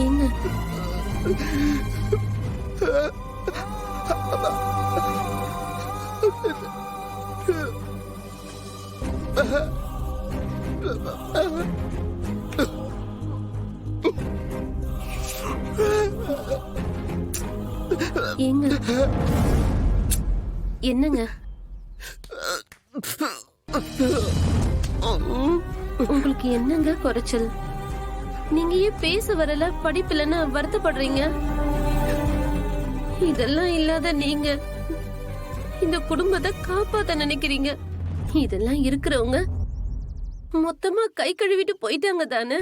என்ன ஏங்க என்னங்க உங்களுக்கு என்னங்க குறைச்சல்? நீங்க ஏன் பேச வரல, படிப்பில்லைன்னு வருத்தப்படுறீங்க? இதெல்லாம் இல்லாத நீங்க இந்த குடும்பத்தை காப்பாத்த நினைக்கிறீங்க. இதெல்லாம் இருக்கிறவங்க மொத்தமா கை கழுவிட்டு போயிட்டாங்க தானே.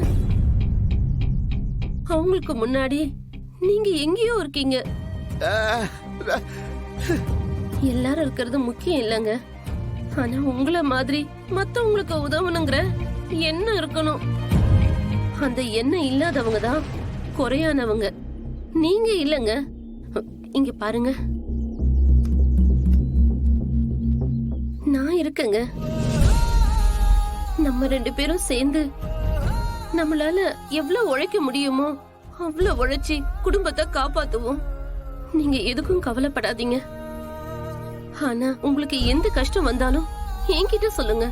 அவங்களுக்கு முன்னாடி நீங்க எங்கேயோ இருக்கீங்க. எல்லாரும் இருக்கிறது முக்கியம் இல்லைங்க. ஆனா உங்கள மாதிரி மத்தவங்களுக்கு உதவணுங்கிற எண்ணம் இருக்கணும். அந்த எண்ணம் இல்லாதவங்க தான் குறையானவங்க. நீங்க இல்லங்க. இங்க பாருங்க, நான் இருக்கேங்க. நம்ம 2 பேரும் சேர்ந்து நம்மளால எவ்வளவு உழைக்க முடியுமோ அவ்வளவு உழைச்சி குடும்பத்தை காப்பாத்துவோம். நீங்க எதுக்கும் கவலைப்படாதீங்க. ஆனா உங்களுக்கு எந்த கஷ்டம் வந்தாலும் என்கிட்ட சொல்லுங்க.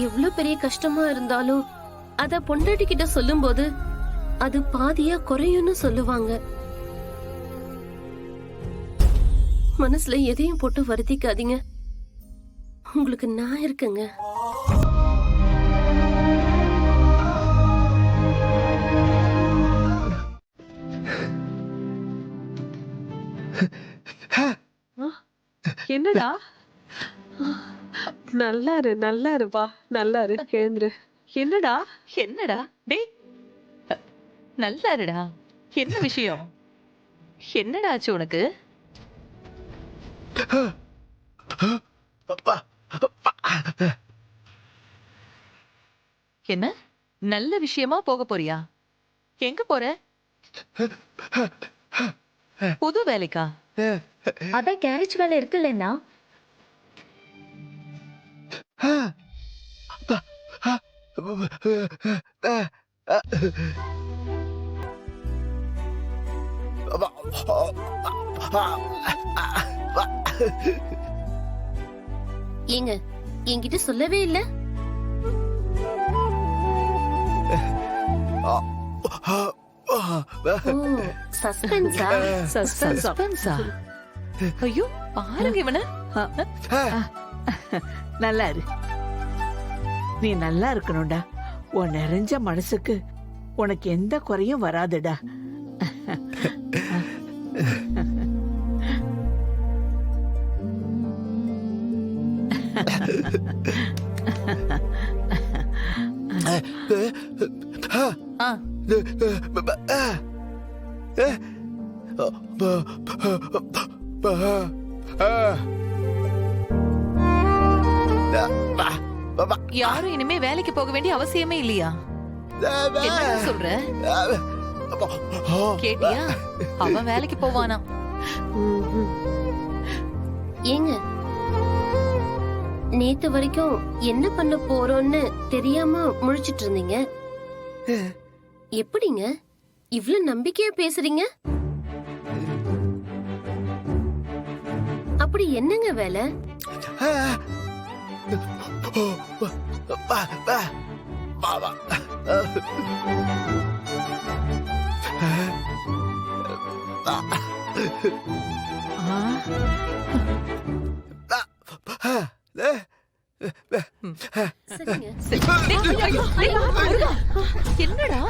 எவ்வளவு பெரிய கஷ்டமா இருந்தாலும் அத பொண்டாட்டி கிட்ட சொல்லும் போது அது பாதியா குறையும்னு சொல்லுவாங்க. மனசுல எதையும் போட்டு வருத்திக்காதீங்க. உங்களுக்கு நான் இருக்கேங்க. என்னடா? நல்லா இருப்பா, நல்லா இரு. எழுந்துரு. என்னடா? என்னடா டேய், நல்லா இருடா. என்ன விஷயம்? என்னடா ஆச்சு உனக்கு? என்ன நல்ல விஷயமா போக போறியா? எங்க போற? புது வேலைக்கா? அதான் கேரேஜ் வேலை இருக்குல்லன்னா. ஏங்க என்கிட்ட சொல்லவே இல்ல. சஸ்பென்ஸா? சஸ்பென்ஸா? ஐயோ பாருங்க இவன. நல்லா இரு. நீ நல்லா இருக்கணும்டா. உன் நிறைஞ்ச மனசுக்கு உனக்கு எந்த குறையும் வராதுடா. யாரும் இனிமே வேலைக்கு போக வேண்டிய அவசியமே இல்லையா? என்ன சொல்ற? கேட்டியா? அவன் வேலைக்கு போவானா? ஏங்க நேத்து வரைக்கும் என்ன பண்ண போறோம்னு தெரியாம முழிச்சிட்டு இருந்தீங்க. எப்படிங்க இவ்ளோ நம்பிக்கையா பேசுறீங்க? அப்படி என்னங்க வேலை? என்னடா?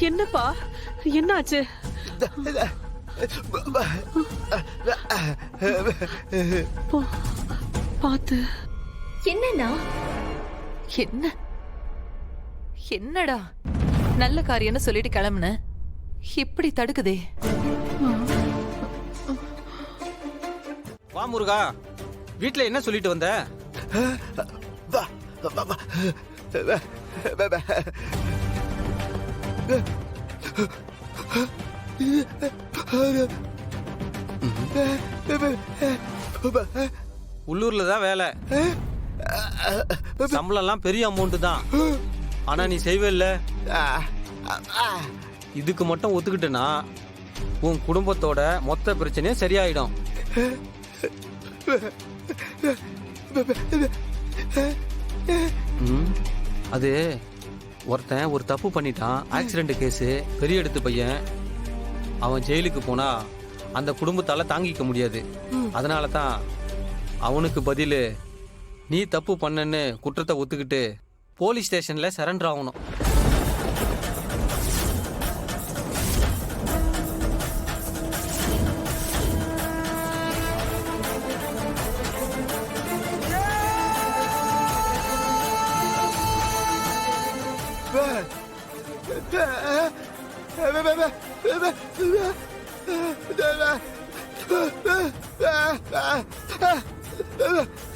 என்னப்பா என்னாச்சு? பாத்து. என்னன்னா? என்னடா நல்ல காரியம்னு சொல்லிட்டு கிளம்புன, இப்படி தடுக்குதே. வா முருகா, வீட்ல என்ன சொல்லிட்டு வந்த? உள்ளூர்ல தான் வேலை, சம்பளம்லாம் பெரிய அமௌண்ட் தான். ஆனா நீ செய்வே இல்ல. இதுக்கு மட்டும் ஒத்துக்கிட்டனா உன் குடும்பத்தோட மொத்த பிரச்சனையும் சரியாயிடும். அது ஒருத்தன் ஒரு தப்பு பண்ணிட்டான், ஆக்சிடென்ட் கேஸ், பெரிய எடுத்து பையன். அவன் ஜெயிலுக்கு போனா அந்த குடும்பத்தால தாங்கிக்க முடியாது. அதனால தான் அவனுக்கு பதிலு நீ தப்பு பண்ணன்னு குற்றத்தை ஒத்துக்கிட்டு போலீஸ் ஸ்டேஷன்ல சரண்டர் ஆகணும்.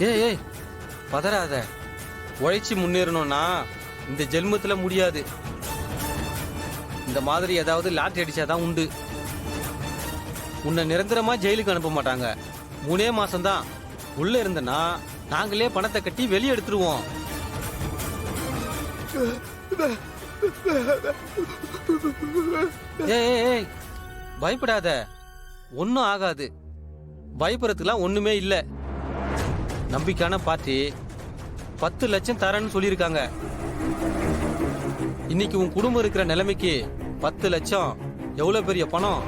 ஏய் பதறாத. உழைச்சி முன்னேறணும்னா இந்த ஜென்மத்துல முடியாது. இந்த மாதிரி ஏதாவது லாட்டரி அடிச்சாதான் உண்டு. உன்னை நிரந்தரமா ஜெயிலுக்கு அனுப்ப மாட்டாங்க. 3 மாசம்தான் உள்ள இருந்தனா நாங்களே பணத்தை கட்டி வெளியே எடுத்துருவோம். ஏய் பயப்படாத, ஒன்னும் ஆகாது. பயப்படுறதுக்குலாம் ஒண்ணுமே இல்ல. நம்பிக்கையான பார்ட்டி 10 லட்சம் தரேன்னு சொல்லியிருக்காங்க. இன்னைக்கு உன் குடும்பம் இருக்கிற நிலைமைக்கு 10 லட்சம் எவ்வளவு பெரிய பணம்.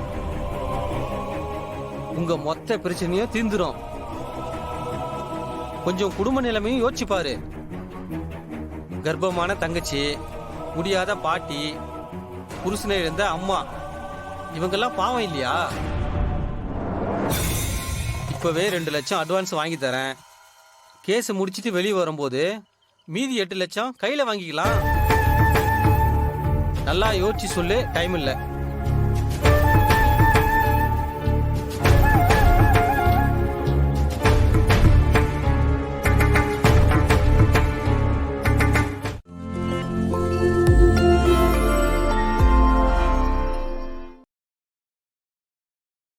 உங்க மொத்த பிரச்சனையும் தீர்ந்துரும். கொஞ்சம் குடும்ப நிலைமையும் யோசிச்சு பாரு. கர்ப்பமான தங்கச்சி, முடியாத பாட்டி, புருஷனை இருந்த அம்மா, இவங்கெல்லாம் பாவம் இல்லையா? இப்பவே 2 லட்சம் அட்வான்ஸ் வாங்கி தரேன். கேஸ் முடிச்சிட்டு வெளியே வரும்போது மீதி 8 லட்சம் கையில வாங்கிக்கலாம். நல்லா யோசிச்சு சொல்லு, டைம் இல்லை.